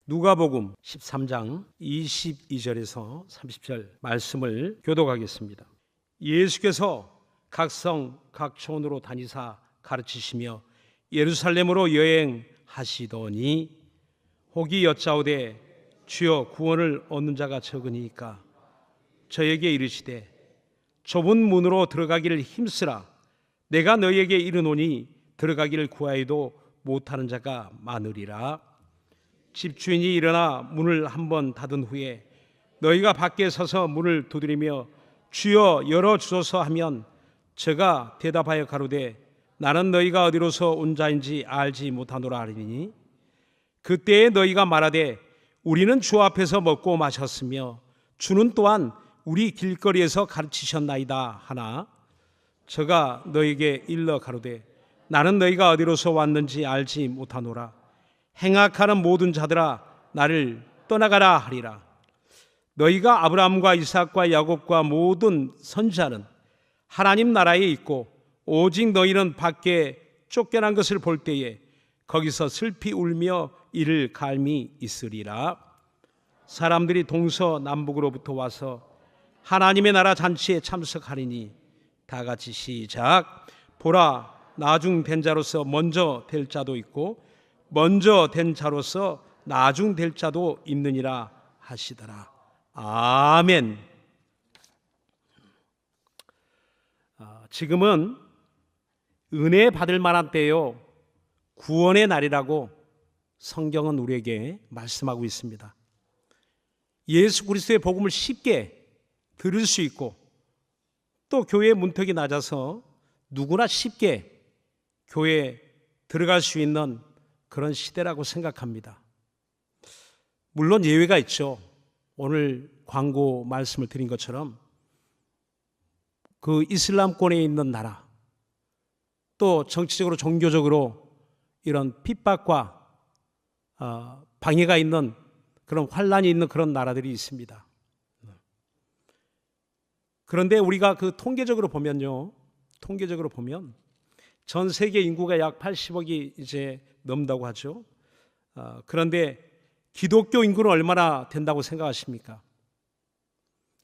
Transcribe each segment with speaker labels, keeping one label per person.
Speaker 1: 누가복음 13장 22절에서 30절 말씀을 교독하겠습니다. 예수께서 각 성 각촌으로 다니사 가르치시며 예루살렘으로 여행하시더니 혹이 여짜오되 주여 구원을 얻는 자가 적으니까 저에게 이르시되 좁은 문으로 들어가기를 힘쓰라. 내가 너희에게 이르노니 들어가기를 구하여도 못하는 자가 많으리라. 집주인이 일어나 문을 한번 닫은 후에 너희가 밖에 서서 문을 두드리며 주여 열어주소서 하면 저가 대답하여 가로되 나는 너희가 어디로서 온 자인지 알지 못하노라 하리니 그때에 너희가 말하되 우리는 주 앞에서 먹고 마셨으며 주는 또한 우리 길거리에서 가르치셨나이다 하나 저가 너희에게 일러 가로되 나는 너희가 어디로서 왔는지 알지 못하노라. 행악하는 모든 자들아 나를 떠나가라 하리라. 너희가 아브라함과 이삭과 야곱과 모든 선지자는 하나님 나라에 있고 오직 너희는 밖에 쫓겨난 것을 볼 때에 거기서 슬피 울며 이를 갈미 있으리라. 사람들이 동서남북으로부터 와서 하나님의 나라 잔치에 참석하리니 다 같이 시작. 보라 나중 된 자로서 먼저 될 자도 있고 먼저 된 자로서 나중 될 자도 있느니라 하시더라. 아멘. 지금은 은혜 받을 만한 때요, 구원의 날이라고 성경은 우리에게 말씀하고 있습니다. 예수 그리스도의 복음을 쉽게 들을 수 있고 또 교회의 문턱이 낮아서 누구나 쉽게 교회에 들어갈 수 있는 그런 시대라고 생각합니다. 물론 예외가 있죠. 오늘 광고 말씀을 드린 것처럼 그 이슬람권에 있는 나라, 또 정치적으로 종교적으로 이런 핍박과 방해가 있는 그런 환란이 있는 그런 나라들이 있습니다. 그런데 우리가 그 통계적으로 보면 전 세계 인구가 약 80억이 이제 넘는다고 하죠. 그런데 기독교 인구는 얼마나 된다고 생각하십니까?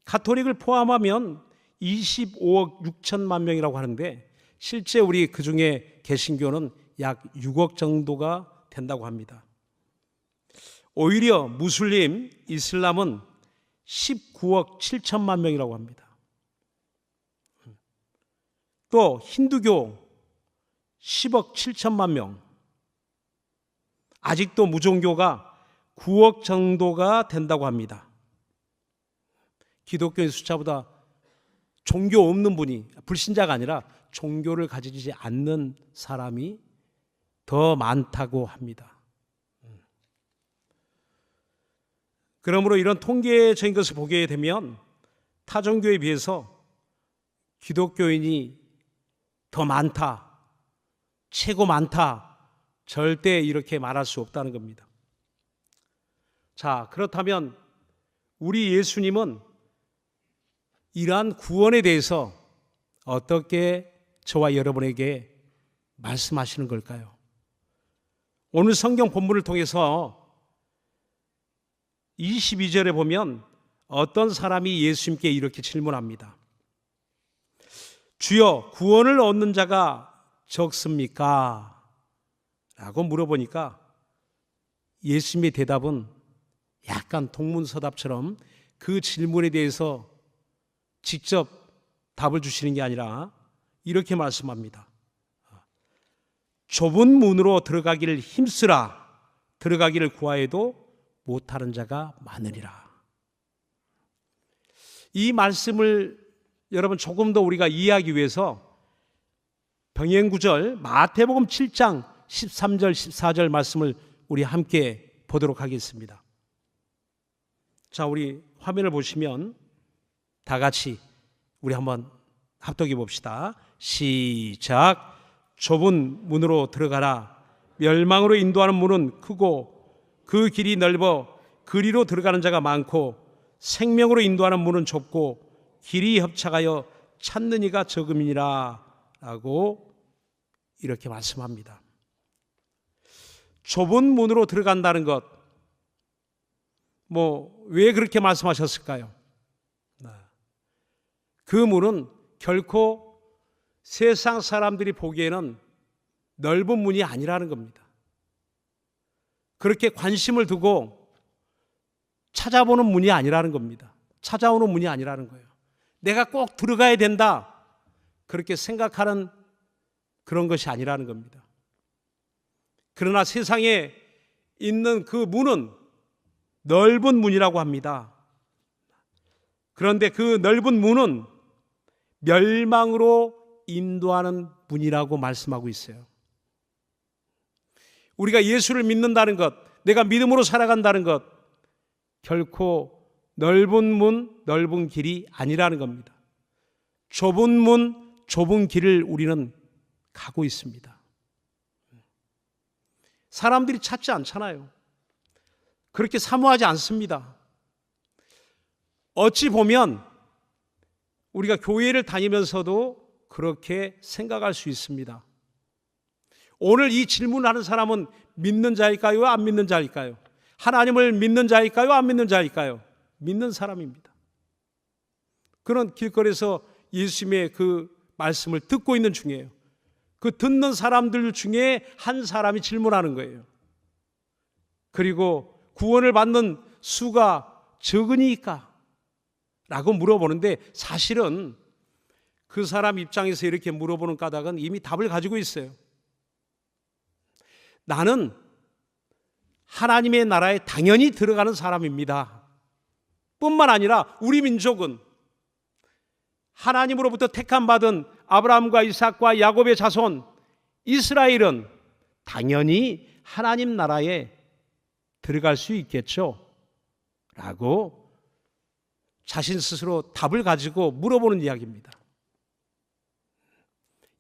Speaker 1: 가톨릭을 포함하면 25억 6천만 명이라고 하는데 실제 우리 그중에 개신교는 약 6억 정도가 된다고 합니다. 오히려 무슬림, 이슬람은 19억 7천만 명이라고 합니다. 또 힌두교 10억 7천만 명, 아직도 무종교가 9억 정도가 된다고 합니다. 기독교의 숫자보다 종교 없는 분이, 불신자가 아니라 종교를 가지지 않는 사람이 더 많다고 합니다. 그러므로 이런 통계적인 것을 보게 되면 타종교에 비해서 기독교인이 더 많다, 최고 많다, 절대 이렇게 말할 수 없다는 겁니다. 자, 그렇다면 우리 예수님은 이러한 구원에 대해서 어떻게 저와 여러분에게 말씀하시는 걸까요? 오늘 성경 본문을 통해서 22절에 보면 어떤 사람이 예수님께 이렇게 질문합니다. 주여, 구원을 얻는 자가 적습니까? 라고 물어보니까 예수님의 대답은 약간 동문서답처럼 그 질문에 대해서 직접 답을 주시는 게 아니라 이렇게 말씀합니다. 좁은 문으로 들어가기를 힘쓰라. 들어가기를 구하여도 못하는 자가 많으리라. 이 말씀을 여러분 조금 더 우리가 이해하기 위해서 병행구절 마태복음 7장 13절 14절 말씀을 우리 함께 보도록 하겠습니다. 자, 우리 화면을 보시면 다 같이 우리 한번 합독해 봅시다. 시작. 좁은 문으로 들어가라. 멸망으로 인도하는 문은 크고 그 길이 넓어 그리로 들어가는 자가 많고 생명으로 인도하는 문은 좁고 길이 협착하여 찾는 이가 적음이니라 라고 이렇게 말씀합니다. 좁은 문으로 들어간다는 것, 왜 그렇게 말씀하셨을까요? 그 문은 결코 세상 사람들이 보기에는 넓은 문이 아니라는 겁니다. 그렇게 관심을 두고 찾아보는 문이 아니라는 겁니다. 찾아오는 문이 아니라는 거예요. 내가 꼭 들어가야 된다, 그렇게 생각하는 그런 것이 아니라는 겁니다. 그러나 세상에 있는 그 문은 넓은 문이라고 합니다. 그런데 그 넓은 문은 멸망으로 인도하는 문이라고 말씀하고 있어요. 우리가 예수를 믿는다는 것, 내가 믿음으로 살아간다는 것, 결코 넓은 문, 넓은 길이 아니라는 겁니다. 좁은 문, 좁은 길을 우리는 가고 있습니다. 사람들이 찾지 않잖아요. 그렇게 사모하지 않습니다. 어찌 보면 우리가 교회를 다니면서도 그렇게 생각할 수 있습니다. 오늘 이 질문을 하는 사람은 믿는 자일까요? 안 믿는 자일까요? 하나님을 믿는 자일까요? 안 믿는 자일까요? 믿는 사람입니다. 그런 길거리에서 예수님의 그 말씀을 듣고 있는 중이에요. 그 듣는 사람들 중에 한 사람이 질문하는 거예요. 그리고 구원을 받는 수가 적으니까? 라고 물어보는데, 사실은 그 사람 입장에서 이렇게 물어보는 까닭은 이미 답을 가지고 있어요. 나는 하나님의 나라에 당연히 들어가는 사람입니다. 뿐만 아니라 우리 민족은 하나님으로부터 택함받은 아브라함과 이삭과 야곱의 자손 이스라엘은 당연히 하나님 나라에 들어갈 수 있겠죠? 라고 자신 스스로 답을 가지고 물어보는 이야기입니다.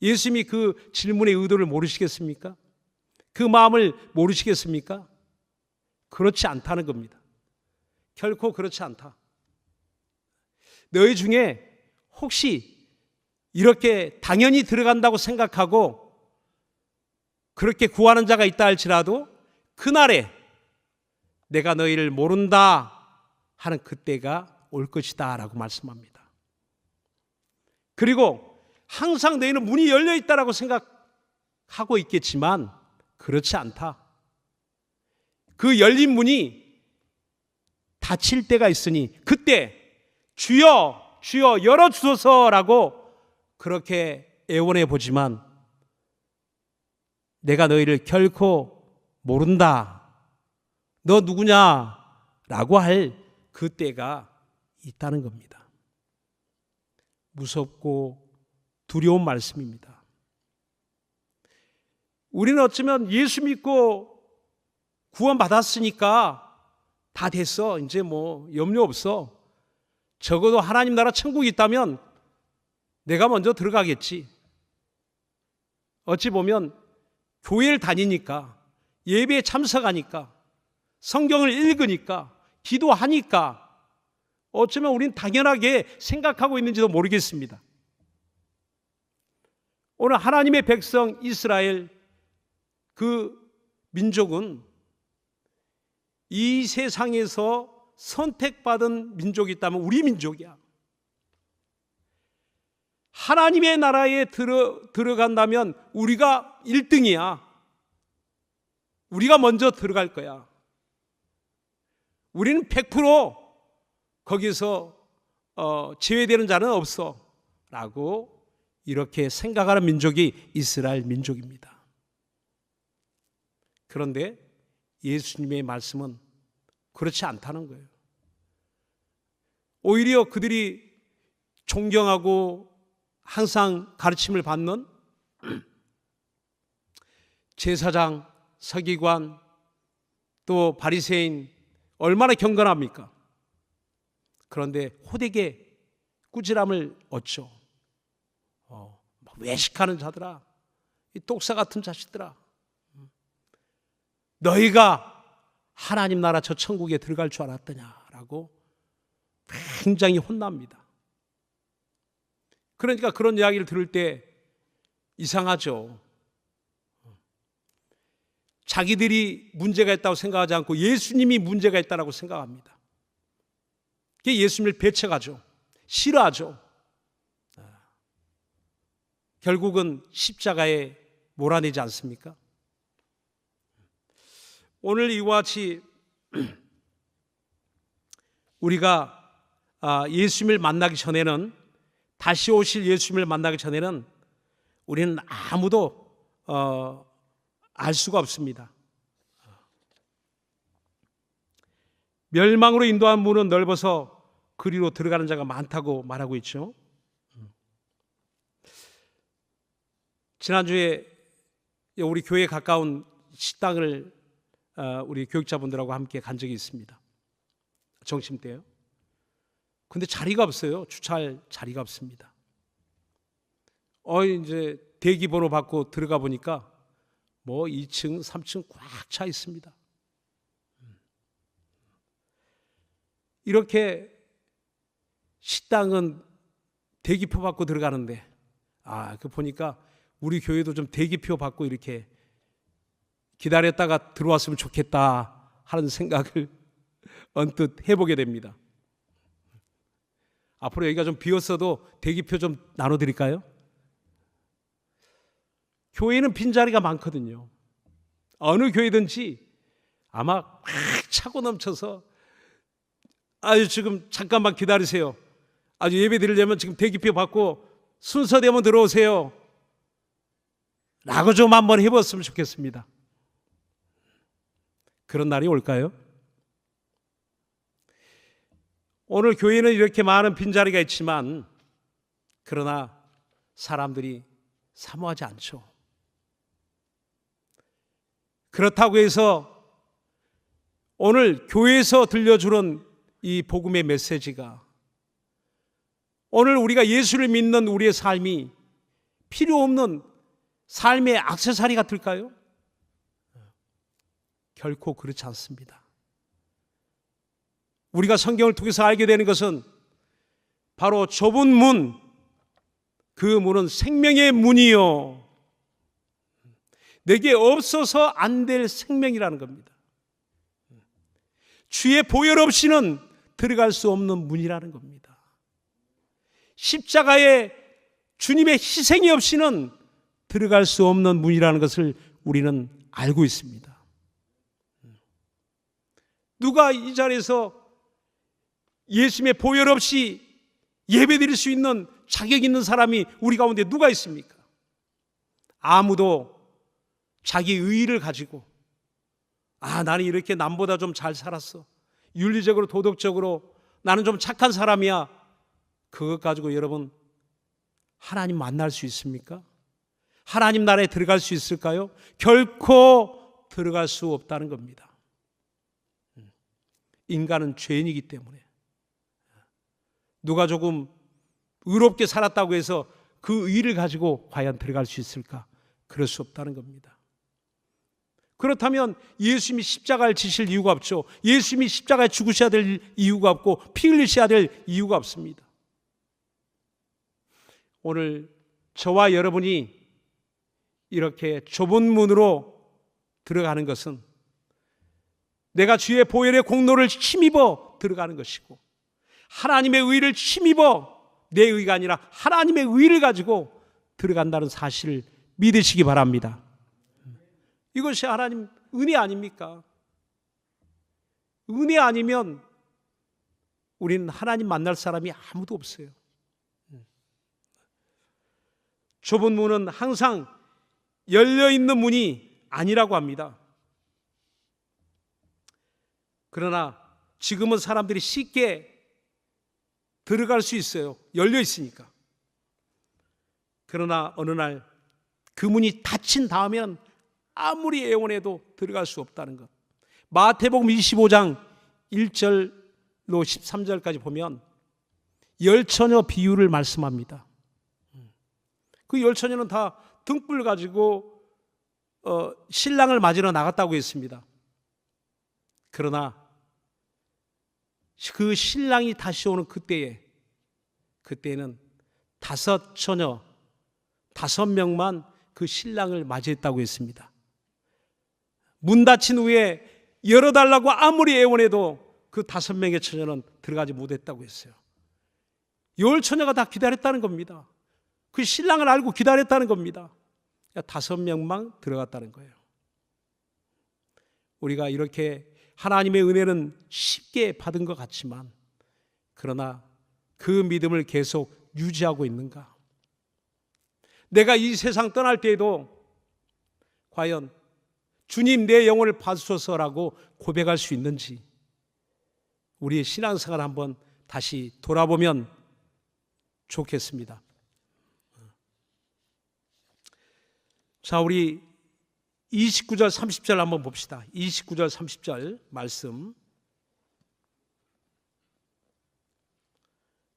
Speaker 1: 예수님이 그 질문의 의도를 모르시겠습니까? 그 마음을 모르시겠습니까? 그렇지 않다는 겁니다. 결코 그렇지 않다. 너희 중에 혹시 이렇게 당연히 들어간다고 생각하고 그렇게 구하는 자가 있다 할지라도 그날에 내가 너희를 모른다 하는 그때가 올 것이다 라고 말씀합니다. 그리고 항상 너희는 문이 열려 있다라고 생각하고 있겠지만 그렇지 않다. 그 열린 문이 닫힐 때가 있으니 그때 주여 주여 열어주소서라고 그렇게 애원해 보지만 내가 너희를 결코 모른다, 너 누구냐 라고 할 그때가 있다는 겁니다. 무섭고 두려운 말씀입니다. 우리는 어쩌면 예수 믿고 구원받았으니까 다 됐어, 이제 염려 없어, 적어도 하나님 나라 천국이 있다면 내가 먼저 들어가겠지. 어찌 보면 교회를 다니니까, 예배에 참석하니까, 성경을 읽으니까, 기도하니까 어쩌면 우린 당연하게 생각하고 있는지도 모르겠습니다. 오늘 하나님의 백성 이스라엘 그 민족은 이 세상에서 선택받은 민족이 있다면 우리 민족이야. 하나님의 나라에 들어간다면 우리가 1등이야. 우리가 먼저 들어갈 거야. 우리는 100% 거기서 제외되는 자는 없어 라고 이렇게 생각하는 민족이 이스라엘 민족입니다. 그런데 예수님의 말씀은 그렇지 않다는 거예요. 오히려 그들이 존경하고 항상 가르침을 받는 제사장, 서기관, 또 바리새인 얼마나 경건합니까? 그런데 호되게 꾸지람을 얻죠. 외식하는 자들아, 이 독사 같은 자식들아, 너희가 하나님 나라 저 천국에 들어갈 줄 알았더냐라고 굉장히 혼납니다. 그러니까 그런 이야기를 들을 때 이상하죠. 자기들이 문제가 있다고 생각하지 않고 예수님이 문제가 있다고 생각합니다. 그게 예수님을 배척하죠. 싫어하죠. 결국은 십자가에 몰아내지 않습니까? 오늘 이와 같이 우리가 예수님을 만나기 전에는, 다시 오실 예수님을 만나기 전에는 우리는 아무도 알 수가 없습니다. 멸망으로 인도한 문은 넓어서 그리로 들어가는 자가 많다고 말하고 있죠. 지난주에 우리 교회에 가까운 식당을 우리 교육자분들하고 함께 간 적이 있습니다. 점심 때요. 근데 자리가 없어요. 주차할 자리가 없습니다. 이제 대기 번호 받고 들어가 보니까 뭐 2층, 3층 꽉 차 있습니다. 이렇게 식당은 대기표 받고 들어가는데, 그 보니까 우리 교회도 좀 대기표 받고 이렇게 기다렸다가 들어왔으면 좋겠다 하는 생각을 언뜻 해보게 됩니다. 앞으로 여기가 좀 비었어도 대기표 좀 나눠드릴까요? 교회는 빈자리가 많거든요. 어느 교회든지 아마 막 차고 넘쳐서 지금 잠깐만 기다리세요. 예배 드리려면 지금 대기표 받고 순서되면 들어오세요. 라고 좀 한번 해봤으면 좋겠습니다. 그런 날이 올까요? 오늘 교회는 이렇게 많은 빈자리가 있지만, 그러나 사람들이 사모하지 않죠. 그렇다고 해서 오늘 교회에서 들려주는 이 복음의 메시지가, 오늘 우리가 예수를 믿는 우리의 삶이 필요 없는 삶의 액세서리 같을까요? 결코 그렇지 않습니다. 우리가 성경을 통해서 알게 되는 것은 바로 좁은 문, 그 문은 생명의 문이요, 내게 없어서 안 될 생명이라는 겁니다. 주의 보혈 없이는 들어갈 수 없는 문이라는 겁니다. 십자가에 주님의 희생이 없이는 들어갈 수 없는 문이라는 것을 우리는 알고 있습니다. 누가 이 자리에서 예수님의 보혈 없이 예배드릴 수 있는 자격 있는 사람이 우리 가운데 누가 있습니까? 아무도 자기 의의를 가지고 나는 이렇게 남보다 좀 잘 살았어, 윤리적으로 도덕적으로 나는 좀 착한 사람이야, 그것 가지고 여러분 하나님 만날 수 있습니까? 하나님 나라에 들어갈 수 있을까요? 결코 들어갈 수 없다는 겁니다. 인간은 죄인이기 때문에 누가 조금 의롭게 살았다고 해서 그 의를 가지고 과연 들어갈 수 있을까? 그럴 수 없다는 겁니다. 그렇다면 예수님이 십자가를 지실 이유가 없죠. 예수님이 십자가에 죽으셔야 될 이유가 없고 피 흘리셔야 될 이유가 없습니다. 오늘 저와 여러분이 이렇게 좁은 문으로 들어가는 것은 내가 주의 보혈의 공로를 힘입어 들어가는 것이고, 하나님의 의를 힘입어, 내 의가 아니라 하나님의 의를 가지고 들어간다는 사실을 믿으시기 바랍니다. 이것이 하나님 은혜 아닙니까? 은혜 아니면 우리는 하나님 만날 사람이 아무도 없어요. 좁은 문은 항상 열려있는 문이 아니라고 합니다. 그러나 지금은 사람들이 쉽게 들어갈 수 있어요. 열려 있으니까. 그러나 어느 날 그 문이 닫힌 다음에는 아무리 애원해도 들어갈 수 없다는 것. 마태복음 25장 1절로 13절까지 보면 열처녀 비유를 말씀합니다. 그 열처녀는 다 등불 가지고 신랑을 맞으러 나갔다고 했습니다. 그러나 그 신랑이 다시 오는 그때에는 5처녀 5명만 그 신랑을 맞이했다고 했습니다. 문 닫힌 후에 열어달라고 아무리 애원해도 그 5명의 처녀는 들어가지 못했다고 했어요. 10처녀가 다 기다렸다는 겁니다. 그 신랑을 알고 기다렸다는 겁니다. 5명만 들어갔다는 거예요. 우리가 이렇게 하나님의 은혜는 쉽게 받은 것 같지만, 그러나 그 믿음을 계속 유지하고 있는가? 내가 이 세상 떠날 때에도 과연 주님 내 영혼을 받으소서라고 고백할 수 있는지, 우리의 신앙생활 한번 다시 돌아보면 좋겠습니다. 자, 우리 29절 30절 한번 봅시다. 29절 30절 말씀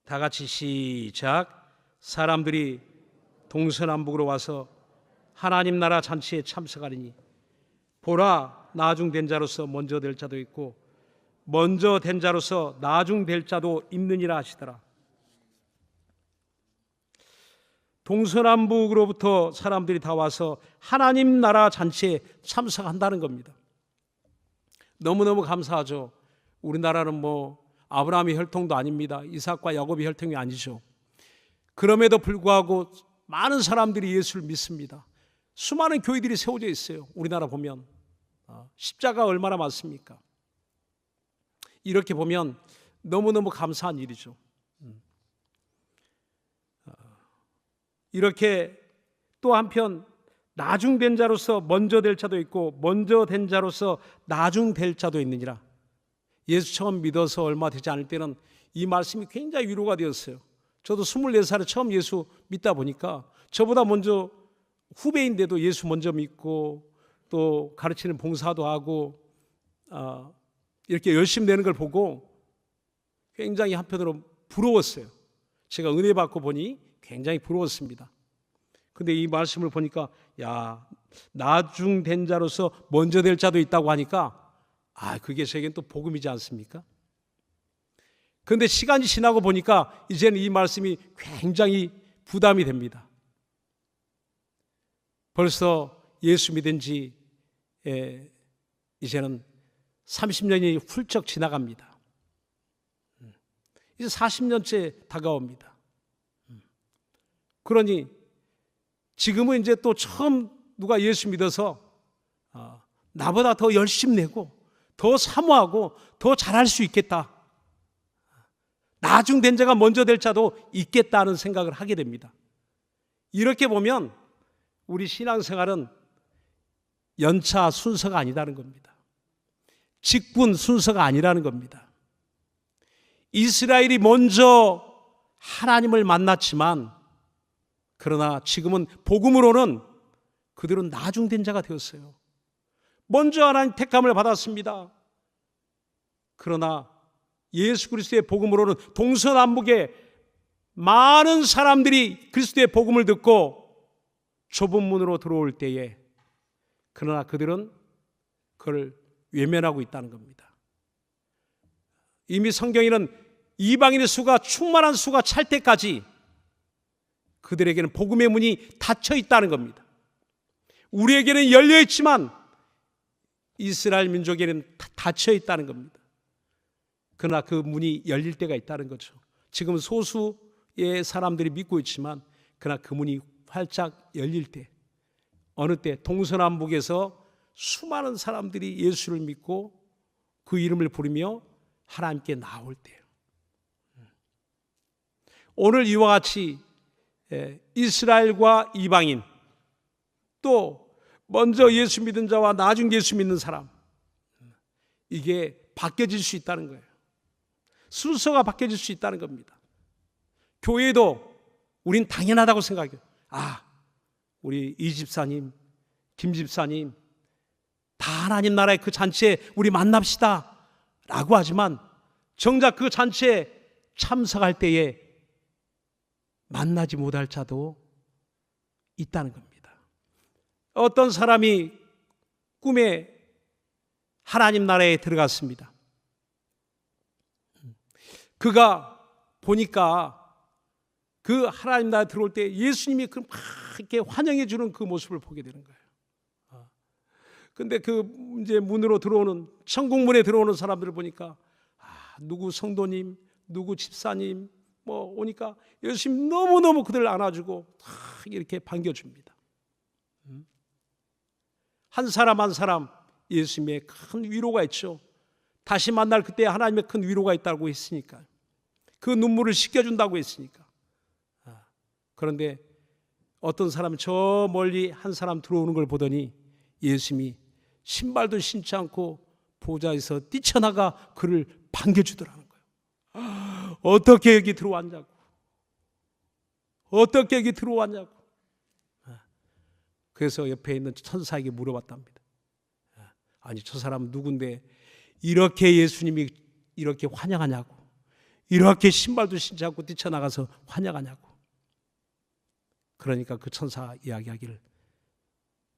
Speaker 1: 다 같이 시작. 사람들이 동서남북으로 와서 하나님 나라 잔치에 참석하리니 보라, 나중된 자로서 먼저 될 자도 있고 먼저 된 자로서 나중될 자도 있느니라 하시더라. 동서남북으로부터 사람들이 다 와서 하나님 나라 잔치에 참석한다는 겁니다. 너무너무 감사하죠. 우리나라는 뭐 아브라함의 혈통도 아닙니다. 이삭과 야곱의 혈통이 아니죠. 그럼에도 불구하고 많은 사람들이 예수를 믿습니다. 수많은 교회들이 세워져 있어요. 우리나라 보면 십자가 얼마나 많습니까? 이렇게 보면 너무너무 감사한 일이죠. 이렇게 또 한편 나중된 자로서 먼저 될 자도 있고 먼저 된 자로서 나중될 자도 있느니라. 예수 처음 믿어서 얼마 되지 않을 때는 이 말씀이 굉장히 위로가 되었어요. 저도 24살에 처음 예수 믿다 보니까 저보다 먼저 후배인데도 예수 먼저 믿고 또 가르치는 봉사도 하고 이렇게 열심히 되는 걸 보고 굉장히 한편으로 부러웠어요. 제가 은혜 받고 보니 굉장히 부러웠습니다. 근데 이 말씀을 보니까 나중된 자로서 먼저 될 자도 있다고 하니까 그게 저에겐 또 복음이지 않습니까? 그런데 시간이 지나고 보니까 이제는 이 말씀이 굉장히 부담이 됩니다. 벌써 예수 믿은 지 이제는 30년이 훌쩍 지나갑니다. 이제 40년째 다가옵니다. 그러니 지금은 이제 또 처음 누가 예수 믿어서 나보다 더 열심히 내고 더 사모하고 더 잘할 수 있겠다, 나중된 자가 먼저 될 자도 있겠다는 생각을 하게 됩니다. 이렇게 보면 우리 신앙생활은 연차 순서가 아니라는 겁니다. 직분 순서가 아니라는 겁니다. 이스라엘이 먼저 하나님을 만났지만 그러나 지금은 복음으로는 그들은 나중된 자가 되었어요. 먼저 하나님 택함을 받았습니다. 그러나 예수 그리스도의 복음으로는 동서남북에 많은 사람들이 그리스도의 복음을 듣고 좁은 문으로 들어올 때에 그러나 그들은 그걸 외면하고 있다는 겁니다. 이미 성경에는 이방인의 수가 충만한 수가 찰 때까지 그들에게는 복음의 문이 닫혀 있다는 겁니다. 우리에게는 열려 있지만 이스라엘 민족에게는 닫혀 있다는 겁니다. 그러나 그 문이 열릴 때가 있다는 거죠. 지금 소수의 사람들이 믿고 있지만 그러나 그 문이 활짝 열릴 때, 어느 때 동서남북에서 수많은 사람들이 예수를 믿고 그 이름을 부르며 하나님께 나올 때예요. 오늘 이와 같이 이스라엘과 이방인, 또 먼저 예수 믿은 자와 나중 예수 믿는 사람, 이게 바뀌어질 수 있다는 거예요. 순서가 바뀌어질 수 있다는 겁니다. 교회도 우린 당연하다고 생각해요. 우리 이 집사님, 김 집사님 다 하나님 나라의 그 잔치에 우리 만납시다 라고 하지만 정작 그 잔치에 참석할 때에 만나지 못할 자도 있다는 겁니다. 어떤 사람이 꿈에 하나님 나라에 들어갔습니다. 그가 보니까 그 하나님 나라에 들어올 때 예수님이 막 이렇게 환영해 주는 그 모습을 보게 되는 거예요. 근데 그 이제 문으로 들어오는 천국문에 들어오는 사람들을 보니까 누구 성도님, 누구 집사님 뭐 오니까 예수님 너무너무 그들을 안아주고 다 이렇게 반겨줍니다. 한 사람 한 사람 예수님의 큰 위로가 있죠. 다시 만날 그때 하나님의 큰 위로가 있다고 했으니까, 그 눈물을 씻겨준다고 했으니까. 그런데 어떤 사람은 저 멀리 한 사람 들어오는 걸 보더니 예수님이 신발도 신지 않고 보좌에서 뛰쳐나가 그를 반겨주더라는 거예요. 어떻게 여기 들어왔냐고. 어떻게 여기 들어왔냐고. 그래서 옆에 있는 천사에게 물어봤답니다. 아니, 저 사람은 누군데 이렇게 예수님이 이렇게 환영하냐고, 이렇게 신발도 신지 않고 뛰쳐나가서 환영하냐고. 그러니까 그 천사 이야기하기를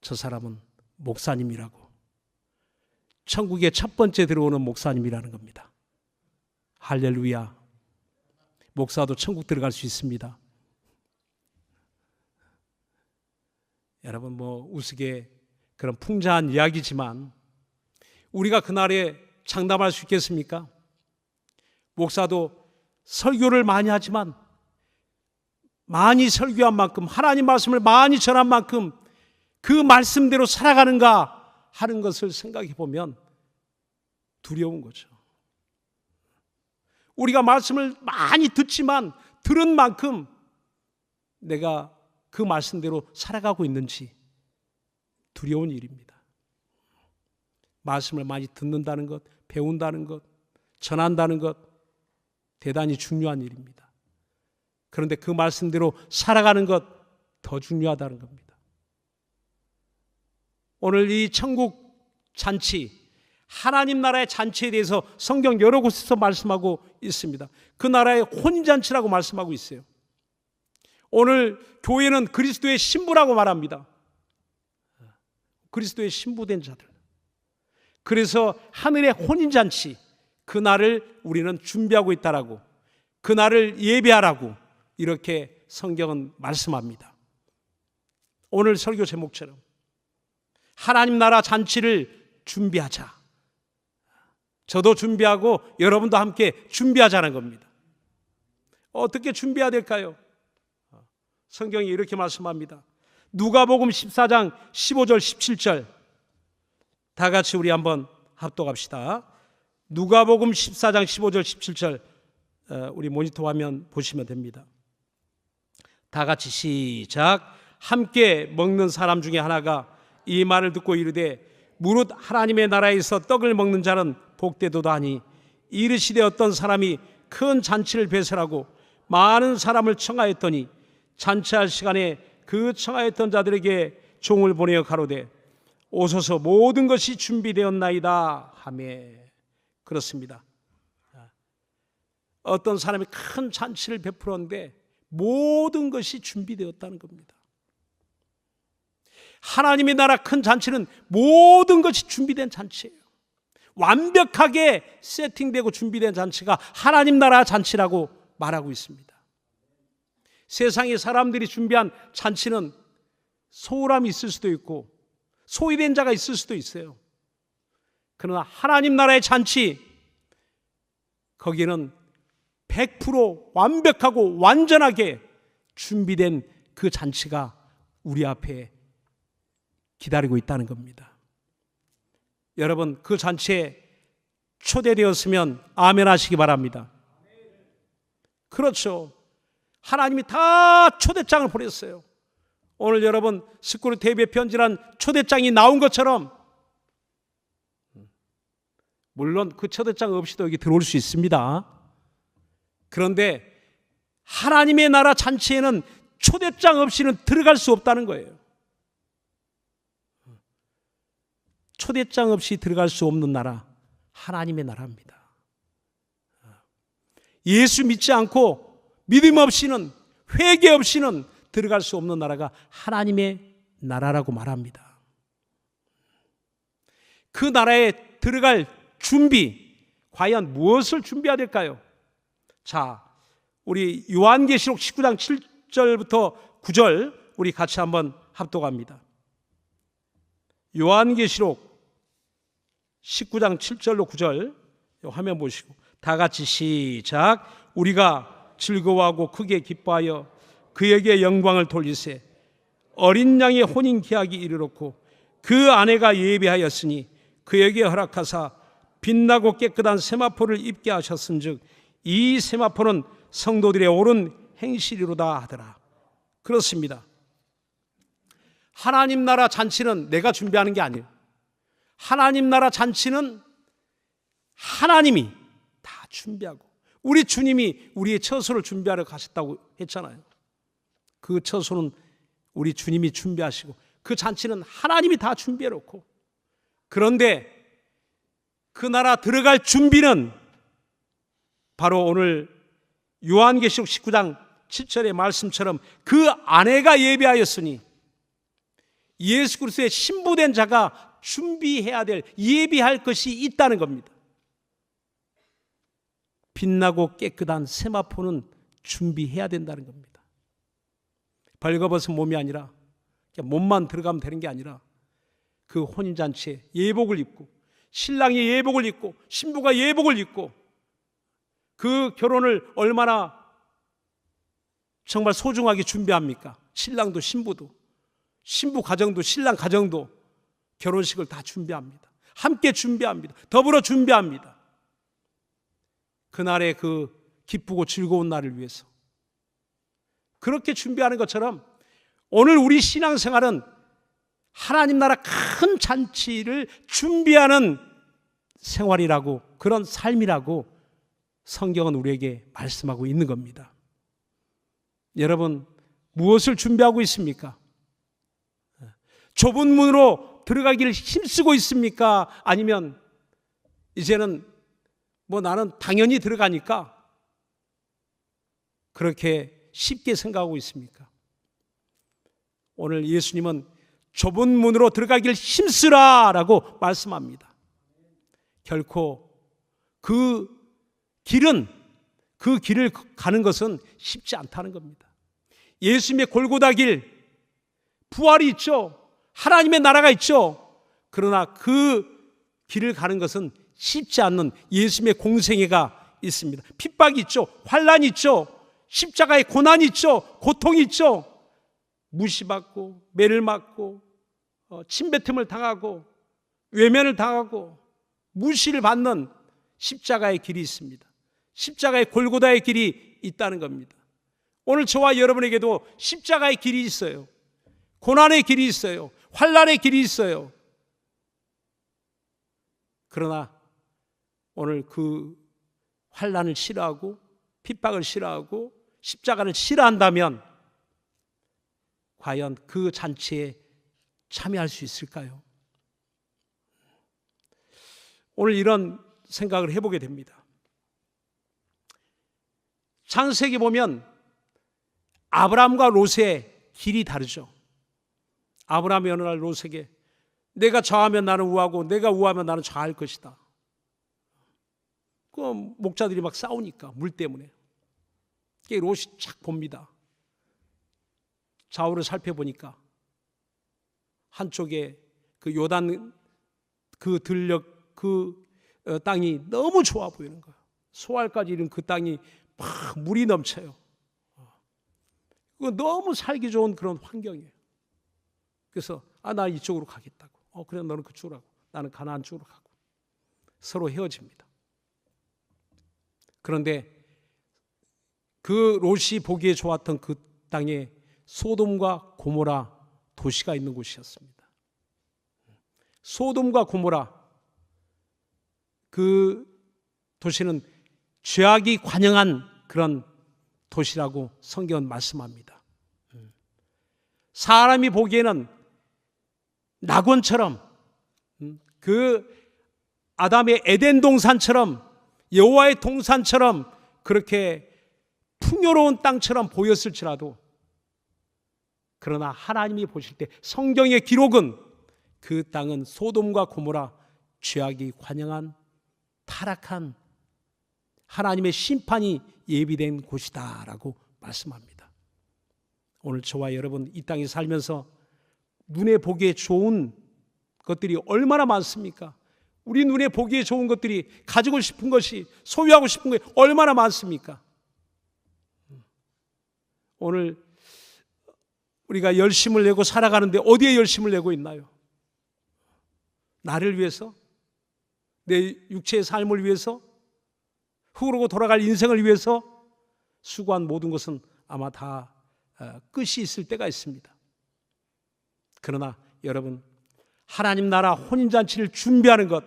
Speaker 1: 저 사람은 목사님이라고, 천국에 첫 번째 들어오는 목사님이라는 겁니다. 할렐루야. 목사도 천국 들어갈 수 있습니다. 여러분, 뭐 우스개 그런 풍자한 이야기지만 우리가 그날에 장담할 수 있겠습니까? 목사도 설교를 많이 하지만 많이 설교한 만큼, 하나님 말씀을 많이 전한 만큼 그 말씀대로 살아가는가 하는 것을 생각해 보면 두려운 거죠. 우리가 말씀을 많이 듣지만 들은 만큼 내가 그 말씀대로 살아가고 있는지 두려운 일입니다. 말씀을 많이 듣는다는 것, 배운다는 것, 전한다는 것 대단히 중요한 일입니다. 그런데 그 말씀대로 살아가는 것 더 중요하다는 겁니다. 오늘 이 천국 잔치, 하나님 나라의 잔치에 대해서 성경 여러 곳에서 말씀하고 있습니다. 그 나라의 혼인잔치라고 말씀하고 있어요. 오늘 교회는 그리스도의 신부라고 말합니다. 그리스도의 신부된 자들. 그래서 하늘의 혼인잔치, 그날을 우리는 준비하고 있다라고, 그날을 예배하라고 이렇게 성경은 말씀합니다. 오늘 설교 제목처럼 하나님 나라 잔치를 준비하자. 저도 준비하고 여러분도 함께 준비하자는 겁니다. 어떻게 준비해야 될까요? 성경이 이렇게 말씀합니다. 누가복음 14장 15절 17절 다 같이 우리 한번 합독합시다. 누가복음 14장 15절 17절 우리 모니터 화면 보시면 됩니다. 다 같이 시작. 함께 먹는 사람 중에 하나가 이 말을 듣고 이르되 무릇 하나님의 나라에서 떡을 먹는 자는 복되도다 하니, 이르시되 어떤 사람이 큰 잔치를 배설하고 많은 사람을 청하였더니 잔치할 시간에 그 청하였던 자들에게 종을 보내어 가로되 오소서 모든 것이 준비되었나이다 하매. 그렇습니다. 어떤 사람이 큰 잔치를 베풀었는데 모든 것이 준비되었다는 겁니다. 하나님의 나라 큰 잔치는 모든 것이 준비된 잔치예요. 완벽하게 세팅되고 준비된 잔치가 하나님 나라 잔치라고 말하고 있습니다. 세상의 사람들이 준비한 잔치는 소홀함이 있을 수도 있고 소외된 자가 있을 수도 있어요. 그러나 하나님 나라의 잔치, 거기는 100% 완벽하고 완전하게 준비된 그 잔치가 우리 앞에 기다리고 있다는 겁니다. 여러분, 그 잔치에 초대되었으면 아멘 하시기 바랍니다. 그렇죠. 하나님이 다 초대장을 보냈어요. 오늘 여러분 스크류 테이프에 편지란 초대장이 나온 것처럼, 물론 그 초대장 없이도 여기 들어올 수 있습니다. 그런데 하나님의 나라 잔치에는 초대장 없이는 들어갈 수 없다는 거예요. 초대장 없이 들어갈 수 없는 나라, 하나님의 나라입니다. 예수 믿지 않고 믿음 없이는, 회개 없이는 들어갈 수 없는 나라가 하나님의 나라라고 말합니다. 그 나라에 들어갈 준비, 과연 무엇을 준비해야 될까요? 자, 우리 요한계시록 19장 7절부터 9절 우리 같이 한번 합독합니다. 요한계시록 19장 7절로 9절 화면 보시고 다 같이 시작. 우리가 즐거워하고 크게 기뻐하여 그에게 영광을 돌리세. 어린 양의 혼인 계약이 이르렀고 그 아내가 예비하였으니 그에게 허락하사 빛나고 깨끗한 세마포를 입게 하셨은즉 이 세마포는 성도들의 옳은 행실이로다 하더라. 그렇습니다. 하나님 나라 잔치는 내가 준비하는 게 아니에요. 하나님 나라 잔치는 하나님이 다 준비하고, 우리 주님이 우리의 처소를 준비하러 가셨다고 했잖아요. 그 처소는 우리 주님이 준비하시고 그 잔치는 하나님이 다 준비해 놓고, 그런데 그 나라 들어갈 준비는 바로 오늘 요한계시록 19장 7절의 말씀처럼 그 아내가 예비하였으니 예수 그리스도의 신부된 자가 준비해야 될, 예비할 것이 있다는 겁니다. 빛나고 깨끗한 세마포는 준비해야 된다는 겁니다. 벌거벗은 몸이 아니라 몸만 들어가면 되는 게 아니라 그 혼인잔치에 예복을 입고, 신랑이 예복을 입고 신부가 예복을 입고 그 결혼을 얼마나 정말 소중하게 준비합니까? 신랑도 신부도, 신부 가정도 신랑 가정도 결혼식을 다 준비합니다. 함께 준비합니다. 더불어 준비합니다. 그날의 그 기쁘고 즐거운 날을 위해서 그렇게 준비하는 것처럼 오늘 우리 신앙생활은 하나님 나라 큰 잔치를 준비하는 생활이라고, 그런 삶이라고 성경은 우리에게 말씀하고 있는 겁니다. 여러분, 무엇을 준비하고 있습니까? 좁은 문으로 들어가기를 힘쓰고 있습니까? 아니면 이제는 나는 당연히 들어가니까 그렇게 쉽게 생각하고 있습니까? 오늘 예수님은 좁은 문으로 들어가기를 힘쓰라 라고 말씀합니다. 결코 그 길을 가는 것은 쉽지 않다는 겁니다. 예수님의 골고다 길, 부활이 있죠. 하나님의 나라가 있죠. 그러나 그 길을 가는 것은 쉽지 않는 예수님의 공생애가 있습니다. 핍박이 있죠. 환난이 있죠. 십자가의 고난이 있죠. 고통이 있죠. 무시받고 매를 맞고 침뱉음을 당하고 외면을 당하고 무시를 받는 십자가의 길이 있습니다. 십자가의 골고다의 길이 있다는 겁니다. 오늘 저와 여러분에게도 십자가의 길이 있어요. 고난의 길이 있어요. 환난의 길이 있어요. 그러나 오늘 그 환난을 싫어하고 핍박을 싫어하고 십자가를 싫어한다면 과연 그 잔치에 참여할 수 있을까요? 오늘 이런 생각을 해보게 됩니다. 창세기 보면 아브라함과 롯의 길이 다르죠. 아브라함이 어느 날 롯에게 내가 좌하면 나는 우하고 내가 우하면 나는 좌할 것이다. 그 목자들이 막 싸우니까 물 때문에 롯이 착 봅니다. 좌우를 살펴보니까 한쪽에 그 요단 그 들녘 그 땅이 너무 좋아 보이는 거예요. 소알까지 이른 그 땅이 막 물이 넘쳐요. 너무 살기 좋은 그런 환경이에요. 그래서 나 이쪽으로 가겠다고. 그래 너는 그쪽으로 가고 나는 가나안 쪽으로 가고 서로 헤어집니다. 그런데 그 롯이 보기에 좋았던 그 땅에 소돔과 고모라 도시가 있는 곳이었습니다. 소돔과 고모라 그 도시는 죄악이 관영한 그런 도시라고 성경은 말씀합니다. 사람이 보기에는 낙원처럼 그 아담의 에덴 동산처럼 여호와의 동산처럼 그렇게 풍요로운 땅처럼 보였을지라도 그러나 하나님이 보실 때 성경의 기록은 그 땅은 소돔과 고모라 죄악이 관영한 타락한 하나님의 심판이 예비된 곳이다라고 말씀합니다. 오늘 저와 여러분 이 땅에 살면서 눈에 보기에 좋은 것들이 얼마나 많습니까? 우리 눈에 보기에 좋은 것들이, 가지고 싶은 것이, 소유하고 싶은 것이 얼마나 많습니까? 오늘 우리가 열심을 내고 살아가는데 어디에 열심을 내고 있나요? 나를 위해서? 내 육체의 삶을 위해서? 흐르고 돌아갈 인생을 위해서? 수고한 모든 것은 아마 다 끝이 있을 때가 있습니다. 그러나 여러분, 하나님 나라 혼인잔치를 준비하는 것,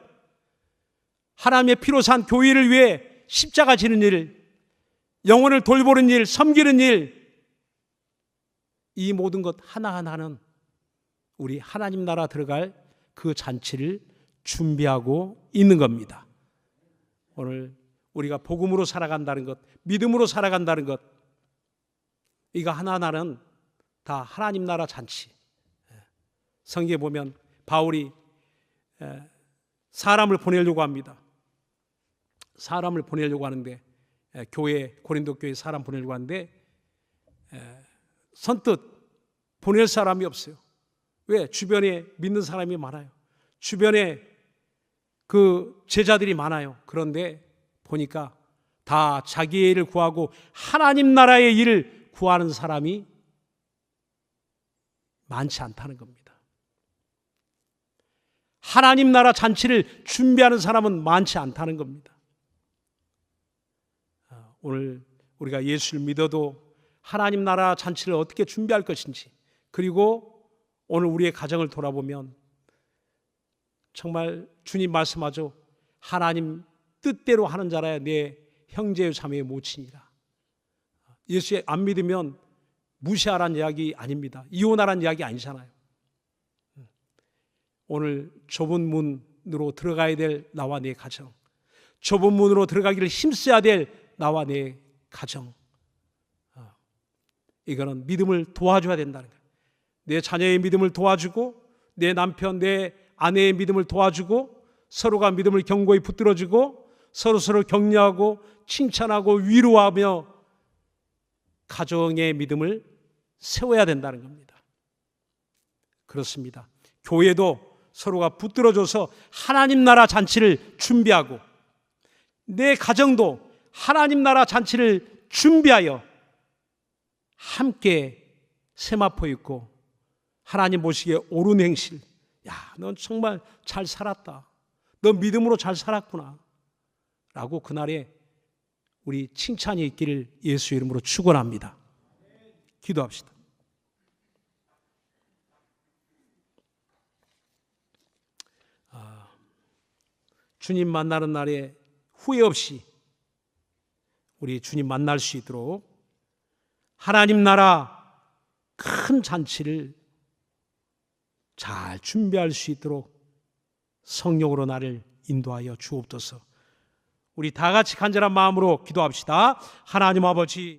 Speaker 1: 하나님의 피로 산 교회를 위해 십자가 지는 일, 영혼을 돌보는 일, 섬기는 일, 이 모든 것 하나하나는 우리 하나님 나라 들어갈 그 잔치를 준비하고 있는 겁니다. 오늘 우리가 복음으로 살아간다는 것, 믿음으로 살아간다는 것, 이거 하나하나는 다 하나님 나라 잔치. 성경에 보면 바울이 사람을 보내려고 합니다. 사람을 보내려고 하는데, 교회, 고린도 교회 사람 보내려고 하는데 선뜻 보낼 사람이 없어요. 왜? 주변에 믿는 사람이 많아요. 주변에 그 제자들이 많아요. 그런데 보니까 다 자기의 일을 구하고 하나님 나라의 일을 구하는 사람이 많지 않다는 겁니다. 하나님 나라 잔치를 준비하는 사람은 많지 않다는 겁니다. 오늘 우리가 예수를 믿어도 하나님 나라 잔치를 어떻게 준비할 것인지, 그리고 오늘 우리의 가정을 돌아보면 정말 주님 말씀하죠. 하나님 뜻대로 하는 자라야 내 형제요 자매의 모친이라. 예수 안 믿으면 무시하라는 이야기 아닙니다. 이혼하라는 이야기 아니잖아요. 오늘 좁은 문으로 들어가야 될 나와 내 가정, 좁은 문으로 들어가기를 힘써야 될 나와 내 가정, 이거는 믿음을 도와줘야 된다는 거예요. 내 자녀의 믿음을 도와주고, 내 남편, 내 아내의 믿음을 도와주고, 서로가 믿음을 견고히 붙들어주고, 서로 격려하고 칭찬하고 위로하며 가정의 믿음을 세워야 된다는 겁니다. 그렇습니다. 교회도 서로가 붙들어줘서 하나님 나라 잔치를 준비하고, 내 가정도 하나님 나라 잔치를 준비하여 함께 세마포 입고 하나님 보시기에 옳은 행실, 야, 넌 정말 잘 살았다, 너 믿음으로 잘 살았구나 라고 그날에 우리 칭찬이 있기를 예수 이름으로 축원합니다. 기도합시다. 주님 만나는 날에 후회 없이 우리 주님 만날 수 있도록 하나님 나라 큰 잔치를 잘 준비할 수 있도록 성령으로 나를 인도하여 주옵소서. 우리 다 같이 간절한 마음으로 기도합시다. 하나님 아버지,